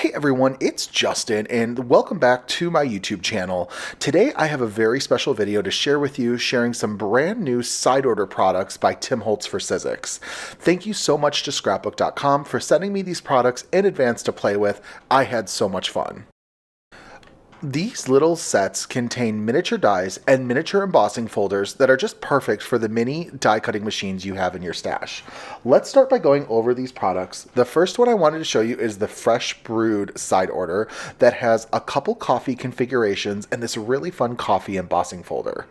Hey everyone, it's Justin and welcome back to my YouTube channel. Today I have a very special video to share with you, sharing some brand new side order products by Tim Holtz for Sizzix. Thank you so much to scrapbook.com for sending me these products in advance to play with. I had so much fun. These little sets contain miniature dies and miniature embossing folders that are just perfect for the mini die cutting machines you have in your stash. Let's start by going over these products. The first one I wanted to show you is the Fresh Brewed side order that has a couple coffee configurations and this really fun coffee embossing folder.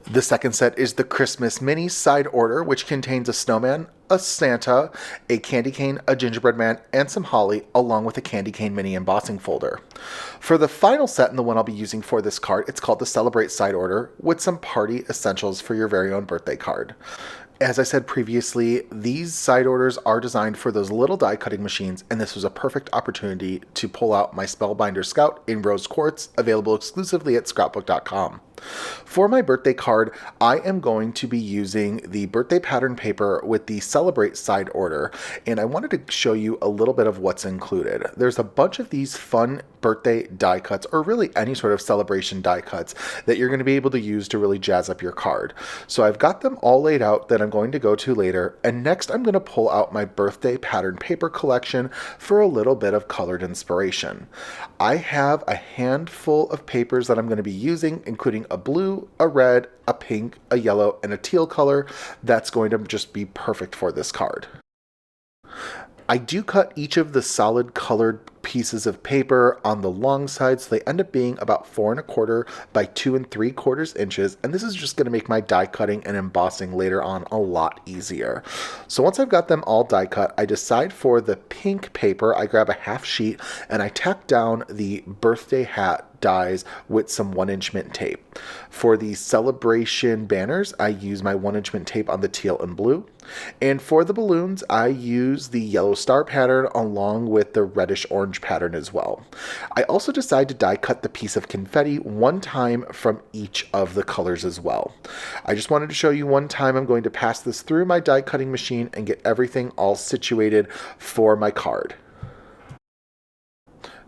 The second set is the Christmas Mini side order, which contains a snowman, a Santa, a candy cane, a gingerbread man, and some holly, along with a candy cane mini embossing folder. For the final set and the one I'll be using for this card, it's called the Celebrate side order with some party essentials for your very own birthday card. As I said previously, these side orders are designed for those little die cutting machines, and this was a perfect opportunity to pull out my Spellbinder Scout in rose quartz, available exclusively at scrapbook.com. For my birthday card, I am going to be using the birthday pattern paper with the Celebrate side order, and I wanted to show you a little bit of what's included. There's a bunch of these fun birthday die cuts, or really any sort of celebration die cuts that you're going to be able to use to really jazz up your card. So I've got them all laid out that I'm going to go to later, and next I'm going to pull out my birthday pattern paper collection for a little bit of colored inspiration. I have a handful of papers that I'm going to be using, including a blue, a red, a pink, a yellow, and a teal color that's going to just be perfect for this card. I do cut each of the solid colored pieces of paper on the long side, so they end up being about 4 1/4 by 2 3/4 inches, and this is just going to make my die cutting and embossing later on a lot easier. So once I've got them all die cut, I decide for the pink paper, I grab a half sheet and I tack down the birthday hat dies with some 1-inch mint tape. For the celebration banners, I use my 1-inch mint tape on the teal and blue. And for the balloons, I use the yellow star pattern along with the reddish orange pattern as well. I also decide to die cut the piece of confetti one time from each of the colors as well. I just wanted to show you one time I'm going to pass this through my die cutting machine and get everything all situated for my card.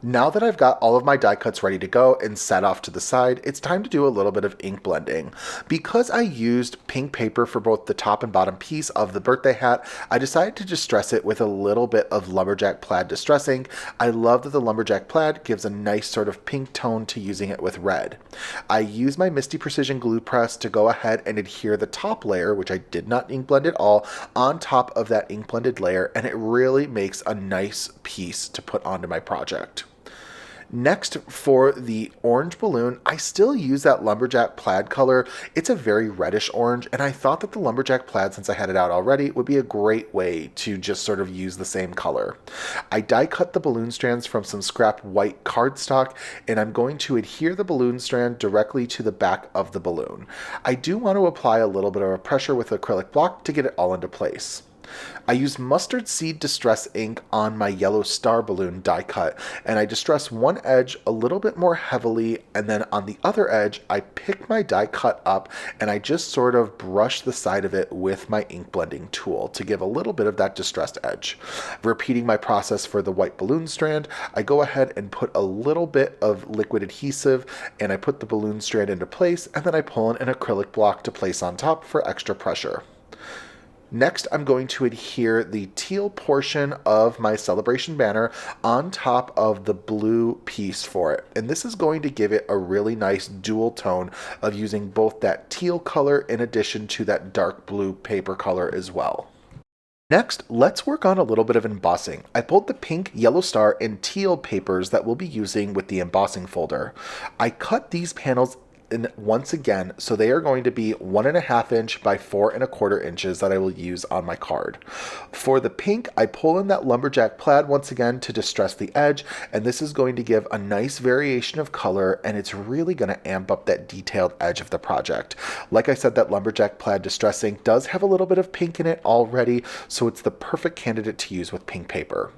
Now that I've got all of my die cuts ready to go and set off to the side, it's time to do a little bit of ink blending. Because I used pink paper for both the top and bottom piece of the birthday hat, I decided to distress it with a little bit of lumberjack plaid distress ink. I love that the lumberjack plaid gives a nice sort of pink tone to using it with red. I use my Misty Precision glue press to go ahead and adhere the top layer, which I did not ink blend at all, on top of that ink blended layer, and it really makes a nice piece to put onto my project. Next, for the orange balloon, I still use that lumberjack plaid color. It's a very reddish orange, and I thought that the lumberjack plaid, since I had it out already, would be a great way to just sort of use the same color. I die cut the balloon strands from some scrap white cardstock, and I'm going to adhere the balloon strand directly to the back of the balloon. I do want to apply a little bit of a pressure with acrylic block to get it all into place. I use mustard seed distress ink on my yellow star balloon die cut, and I distress one edge a little bit more heavily, and then on the other edge I pick my die cut up and I just sort of brush the side of it with my ink blending tool to give a little bit of that distressed edge. Repeating my process for the white balloon strand, I go ahead and put a little bit of liquid adhesive and I put the balloon strand into place, and then I pull in an acrylic block to place on top for extra pressure. Next, I'm going to adhere the teal portion of my celebration banner on top of the blue piece for it. And this is going to give it a really nice dual tone of using both that teal color in addition to that dark blue paper color as well. Next, let's work on a little bit of embossing. I pulled the pink, yellow star, and teal papers that we'll be using with the embossing folder. I cut these panels once again, so they are going to be 1.5 inch by 4 1/4 inches that I will use on my card. For the pink, I pull in that lumberjack plaid once again to distress the edge, and this is going to give a nice variation of color, and it's really going to amp up that detailed edge of the project. Like I said, that lumberjack plaid distress ink does have a little bit of pink in it already, so it's the perfect candidate to use with pink paper.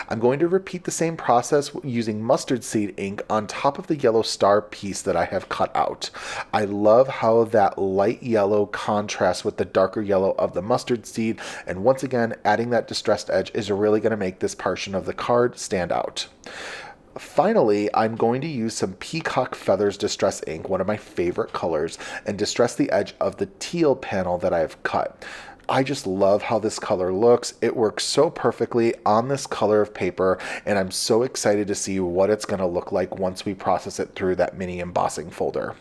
I'm going to repeat the same process using mustard seed ink on top of the yellow star piece that I have cut out. out. I love how that light yellow contrasts with the darker yellow of the mustard seed, and once again, adding that distressed edge is really going to make this portion of the card stand out. Finally, I'm going to use some Peacock Feathers Distress ink, one of my favorite colors, and distress the edge of the teal panel that I've cut. I just love how this color looks. It works so perfectly on this color of paper, and I'm so excited to see what it's going to look like once we process it through that mini embossing folder.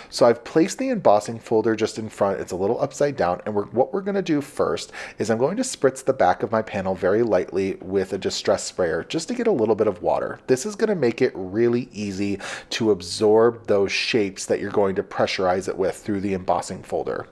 So I've placed the embossing folder just in front. It's a little upside down, and what we're going to do first is I'm going to spritz the back of my panel very lightly with a distress sprayer just to get a little bit of water. This is going to make it really easy to absorb those shapes that you're going to pressurize it with through the embossing folder.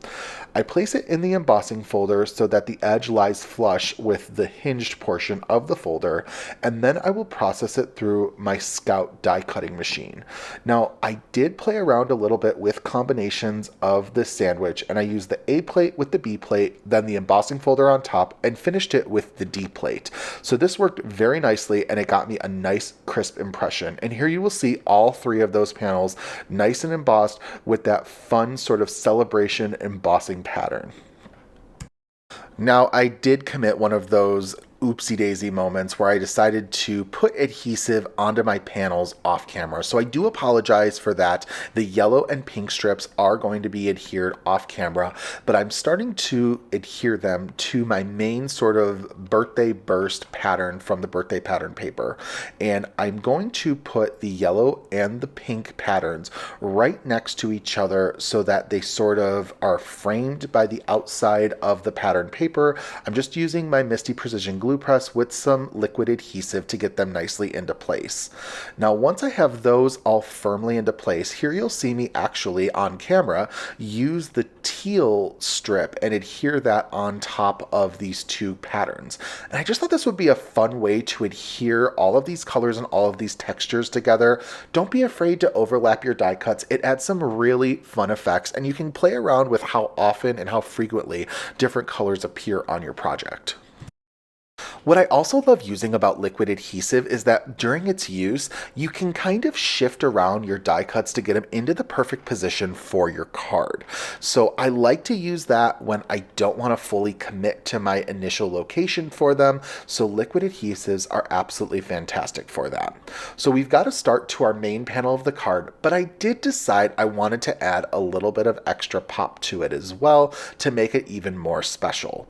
I place it in the embossing folder so that the edge lies flush with the hinged portion of the folder, and then I will process it through my Scout die cutting machine. Now, I did play around a little bit with combinations of this sandwich, and I used the A plate with the B plate, then the embossing folder on top, and finished it with the D plate. So this worked very nicely, and it got me a nice crisp impression. And here you will see all three of those panels nice and embossed with that fun sort of celebration embossing pattern. Now, I did commit one of those oopsie daisy moments where I decided to put adhesive onto my panels off camera. So I do apologize for that. The yellow and pink strips are going to be adhered off camera, but I'm starting to adhere them to my main sort of birthday burst pattern from the birthday pattern paper. And I'm going to put the yellow and the pink patterns right next to each other so that they sort of are framed by the outside of the pattern paper. I'm just using my Misty Precision glue press with some liquid adhesive to get them nicely into place. Now, once I have those all firmly into place, here you'll see me actually on camera use the teal strip and adhere that on top of these two patterns. And I just thought this would be a fun way to adhere all of these colors and all of these textures together. Don't be afraid to overlap your die cuts. It adds some really fun effects, and you can play around with how often and how frequently different colors appear on your project. What I also love using about liquid adhesive is that during its use, you can kind of shift around your die cuts to get them into the perfect position for your card. So I like to use that when I don't want to fully commit to my initial location for them. So liquid adhesives are absolutely fantastic for that. So we've got to start to our main panel of the card, but I did decide I wanted to add a little bit of extra pop to it as well to make it even more special.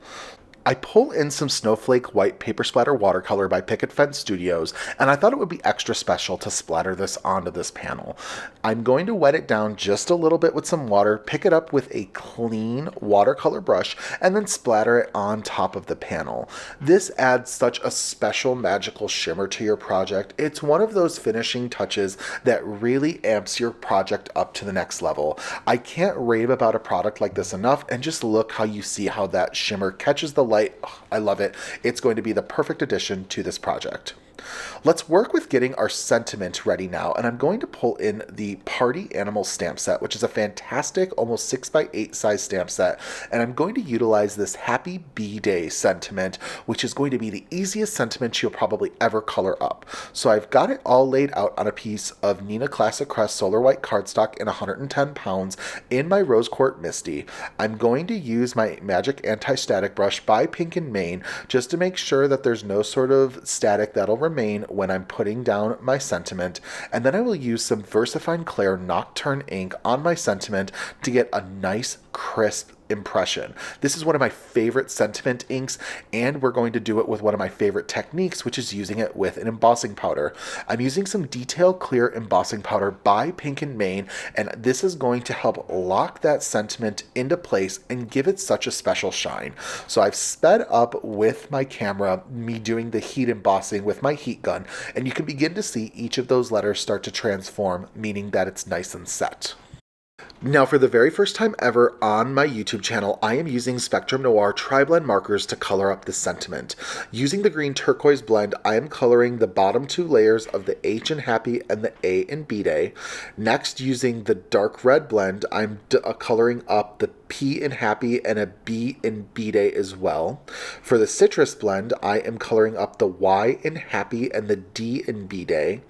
I pull in some Snowflake White Paper Splatter Watercolor by Picket Fence Studios, and I thought it would be extra special to splatter this onto this panel. I'm going to wet it down just a little bit with some water, pick it up with a clean watercolor brush, and then splatter it on top of the panel. This adds such a special magical shimmer to your project. It's one of those finishing touches that really amps your project up to the next level. I can't rave about a product like this enough, and just look how you see how that shimmer catches the light. Oh, I love it. It's going to be the perfect addition to this project. Let's work with getting our sentiment ready now, and I'm going to pull in the Party Animal stamp set, which is a fantastic almost 6x8 size stamp set, and I'm going to utilize this Happy Bee Day sentiment, which is going to be the easiest sentiment you'll probably ever color up. So I've got it all laid out on a piece of Neenah Classic Crest Solar White cardstock in 110 pounds in my Rose Quartz Misty. I'm going to use my Magic Anti-Static brush by Pink and Main just to make sure that there's no sort of static that'll remain when I'm putting down my sentiment, and then I will use some VersaFine Clair Nocturne ink on my sentiment to get a nice crisp impression. This is one of my favorite sentiment inks, and we're going to do it with one of my favorite techniques, which is using it with an embossing powder. I'm using some Detail Clear embossing powder by Pink and Main, and this is going to help lock that sentiment into place and give it such a special shine. So I've sped up with my camera, me doing the heat embossing with my heat gun, and you can begin to see each of those letters start to transform, meaning that it's nice and set. Now, for the very first time ever on my YouTube channel, I am using Spectrum Noir Tri-Blend markers to color up the sentiment. Using the green turquoise blend, I am coloring the bottom two layers of the H in Happy and the A in B-Day. Next, using the dark red blend, I'm coloring up the P in Happy and a B in B-Day as well. For the citrus blend, I am coloring up the Y in Happy and the D in B-Day.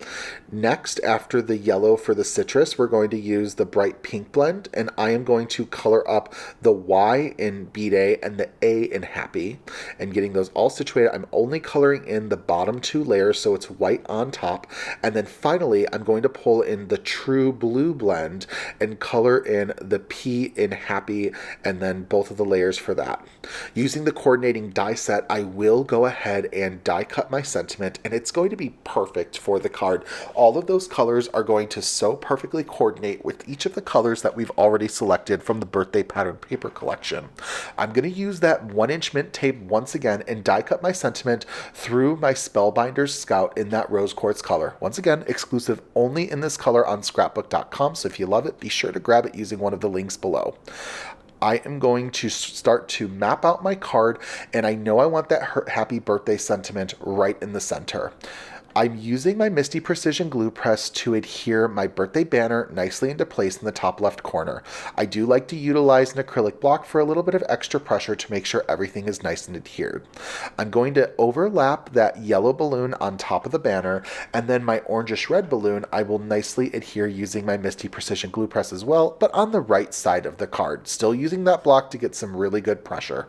Next, after the yellow for the citrus, we're going to use the bright pink blend, and I am going to color up the Y in B-Day and the A in Happy. And getting those all situated, I'm only coloring in the bottom two layers so it's white on top. And then finally, I'm going to pull in the true blue blend and color in the P in Happy and then both of the layers for that. Using the coordinating die set, I will go ahead and die cut my sentiment, and it's going to be perfect for the card. All of those colors are going to so perfectly coordinate with each of the colors that we've already selected from the birthday pattern paper collection. I'm going to use that 1-inch mint tape once again and die cut my sentiment through my Spellbinders Scout in that rose quartz color. Once again, exclusive only in this color on scrapbook.com, so if you love it, be sure to grab it using one of the links below. I am going to start to map out my card, and I know I want that happy birthday sentiment right in the center. I'm using my Misty Precision Glue Press to adhere my birthday banner nicely into place in the top left corner. I do like to utilize an acrylic block for a little bit of extra pressure to make sure everything is nice and adhered. I'm going to overlap that yellow balloon on top of the banner, and then my orangish red balloon I will nicely adhere using my Misty Precision Glue Press as well, but on the right side of the card, still using that block to get some really good pressure.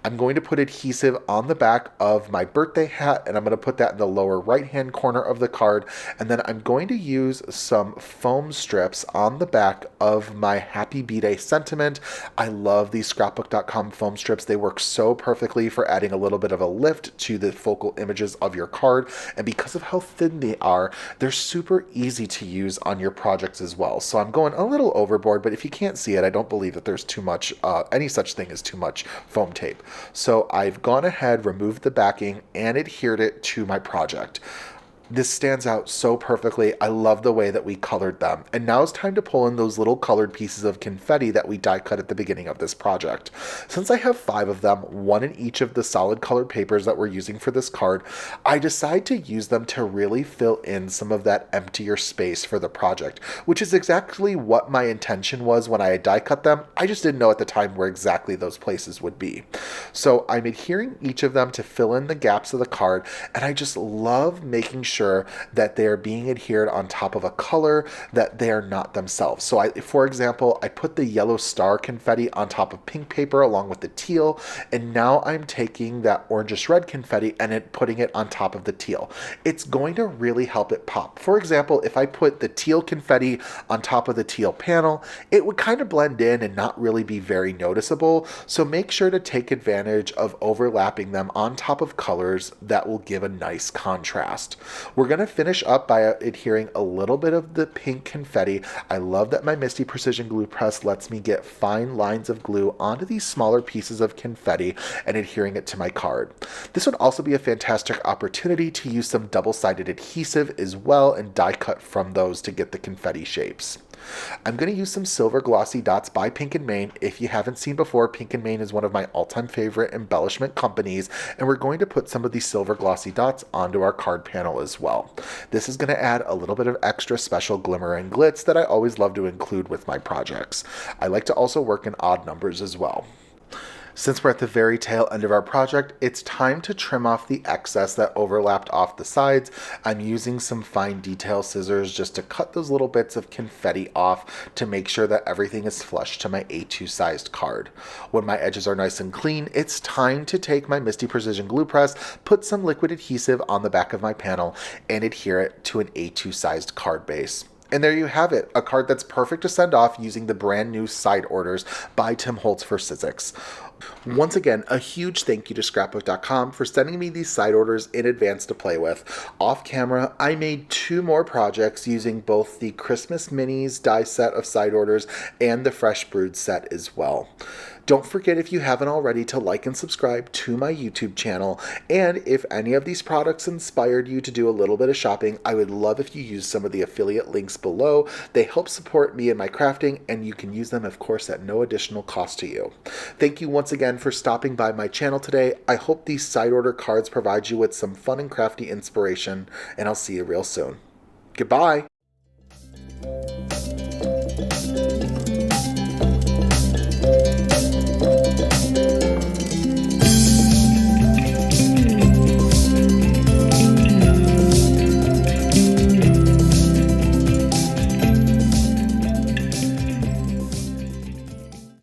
I'm going to put adhesive on the back of my birthday hat, and I'm going to put that in the lower right-hand corner of the card. And then I'm going to use some foam strips on the back of my Happy B-Day sentiment. I love these scrapbook.com foam strips. They work so perfectly for adding a little bit of a lift to the focal images of your card. And because of how thin they are, they're super easy to use on your projects as well. So I'm going a little overboard, but if you can't see it, I don't believe that there's too much, any such thing as too much foam tape. So I've gone ahead, removed the backing, and adhered it to my project. This stands out so perfectly. I love the way that we colored them. And now it's time to pull in those little colored pieces of confetti that we die cut at the beginning of this project. Since I have 5 of them, 1 in each of the solid colored papers that we're using for this card, I decide to use them to really fill in some of that emptier space for the project, which is exactly what my intention was when I had die cut them. I just didn't know at the time where exactly those places would be. So I'm adhering each of them to fill in the gaps of the card, and I just love making sure that they are being adhered on top of a color that they are not themselves. So for example, I put the yellow star confetti on top of pink paper along with the teal, and now I'm taking that orangish red confetti and putting it on top of the teal. It's going to really help it pop. For example, if I put the teal confetti on top of the teal panel, it would kind of blend in and not really be very noticeable. So make sure to take advantage of overlapping them on top of colors that will give a nice contrast. We're going to finish up by adhering a little bit of the pink confetti. I love that my Misty Precision Glue Press lets me get fine lines of glue onto these smaller pieces of confetti and adhering it to my card. This would also be a fantastic opportunity to use some double-sided adhesive as well and die cut from those to get the confetti shapes. I'm going to use some silver glossy dots by Pink & Main. If you haven't seen before, Pink & Main is one of my all-time favorite embellishment companies, and we're going to put some of these silver glossy dots onto our card panel as well. This is going to add a little bit of extra special glimmer and glitz that I always love to include with my projects. I like to also work in odd numbers as well. Since we're at the very tail end of our project, it's time to trim off the excess that overlapped off the sides. I'm using some fine detail scissors just to cut those little bits of confetti off to make sure that everything is flush to my A2 sized card. When my edges are nice and clean, it's time to take my Misty Precision Glue Press, put some liquid adhesive on the back of my panel, and adhere it to an A2 sized card base. And there you have it, a card that's perfect to send off using the brand new side orders by Tim Holtz for Sizzix. Once again, a huge thank you to scrapbook.com for sending me these side orders in advance to play with. Off camera, I made 2 more projects using both the Christmas Minis die set of side orders and the Fresh Brewed set as well. Don't forget, if you haven't already, to like and subscribe to my YouTube channel. And if any of these products inspired you to do a little bit of shopping, I would love if you use some of the affiliate links below. They help support me in my crafting, and you can use them, of course, at no additional cost to you. Thank you once again for stopping by my channel today. I hope these side order cards provide you with some fun and crafty inspiration, and I'll see you real soon. Goodbye.